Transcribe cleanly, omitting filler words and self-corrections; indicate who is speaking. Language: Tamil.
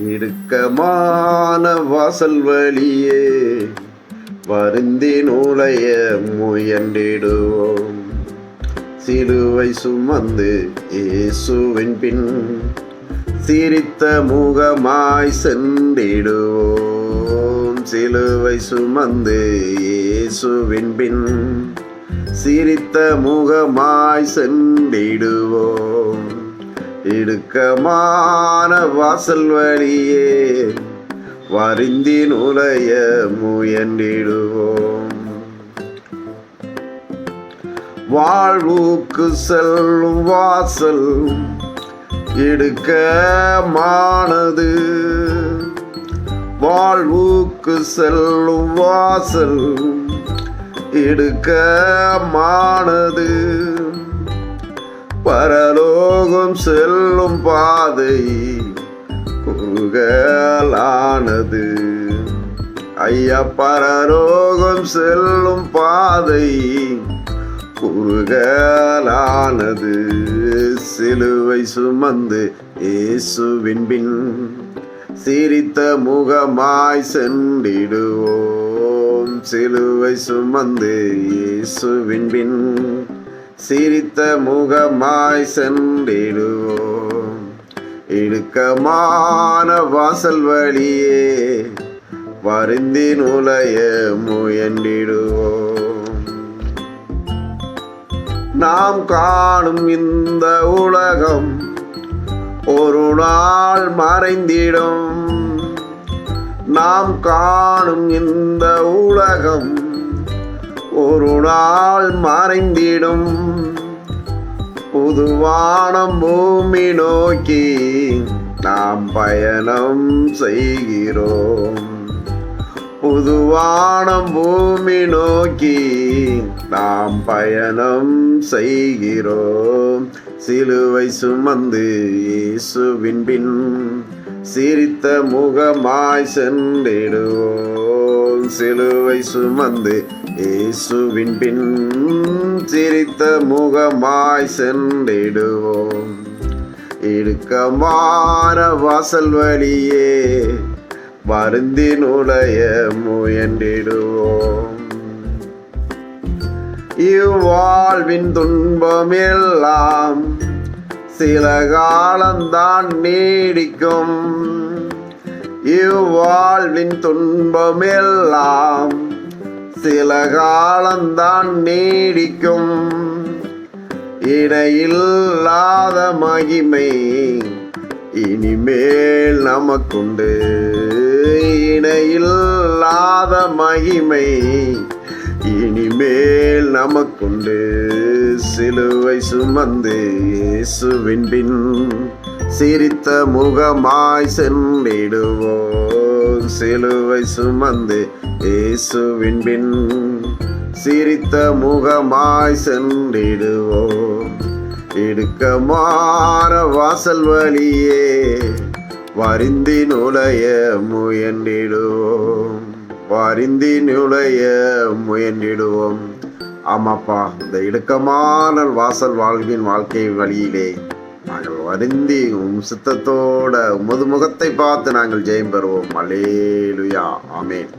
Speaker 1: இடுக்கமான வாசல் வழியே வருந்தி நுழைய முயன்றிடுவோம். சிலுவை சுமந்து இயேசுவின் பின் சிரித்த முகமாய் சென்றிடுவோம். சிலுவை சுமந்து இயேசுவின் பின் சிரித்த முகமாய் சென்றிடுவோம். இடுக்கமான வாசல் வழியே வருந்தி நுழைய முயன்றிடுவோம். வாழ்வுக்கு செல்லும் வாசல் இடுக்கமானது. வாழ்வுக்கு செல்லும் வாசல் இடுக்கமானது. பரலோகம் செல்லும் பாதை குறுகலானது. ஐயா, பரலோகம் செல்லும் பாதை குறுகலானது. சிலுவை சுமந்து இயேசுவின் பின் சிரித்த முகமாய் சென்றிடுவோம். சிலுவை சுமந்து இயேசுவின் பின் சிரித்த முகமாய் சென்றிடுவோம். இடுக்கமான வாசல் வழியே வருந்தி நுழைய முயன்றிடுவோம். நாம் காணும் இந்த உலகம் ஒரு நாள் மறைந்திடும். நாம் காணும் இந்த உலகம் ஒரு நாள் மறைந்திடும். புதுவானம் பூமி நோக்கி நாம் பயணம் செய்கிறோம். புதுவானம் பூமி நோக்கி நாம் பயணம் செய்கிறோம். சிலுவை சுமந்து இயேசுவின் பின் சிரித்த முகமாய் சென்றிடுவோம். சிலுவை சுமந்து இயேசுவின் பின் சிரித்த முகமாய் சென்றிடுவோம். இடுக்கமான வாசல் வழியே வருந்தி நுழைய முயன்றிடுவோம். இவ்வாழ்வின் துன்பம் எல்லாம் சில காலம்தான் நீடிக்கும். இவ்வாழ்வின் துன்பம் எல்லாம் சில காலம்தான் நீடிக்கும். இணையில்லாத மகிமை இனிமேல் நமக்குண்டு. இணையில்லாத மகிமை இனிமேல் நமக்குண்டு. சிலுவை சுமந்து இயேசுவின் பின் சிரித்த முகமாய் சென்றிடுவோம். சிலுவை சுமந்து இயேசுவின் பின் சிரித்த முகமாய் சென்றிடுவோம். இடுக்கமான வாசல் வழியே வருந்தி நுழைய முயன்றிடுவோம். வருந்தி நுழைய முயன்றிடுவோம். ஆமாப்பா, இந்த இடுக்கமான வாசல் வாழ்வின் வாழ்க்கை வழியிலே நாங்கள் வருந்தி சித்தத்தோட உமது முகத்தை பார்த்து நாங்கள் ஜெயம் பெறுவோம். அல்லேலூயா, ஆமென்.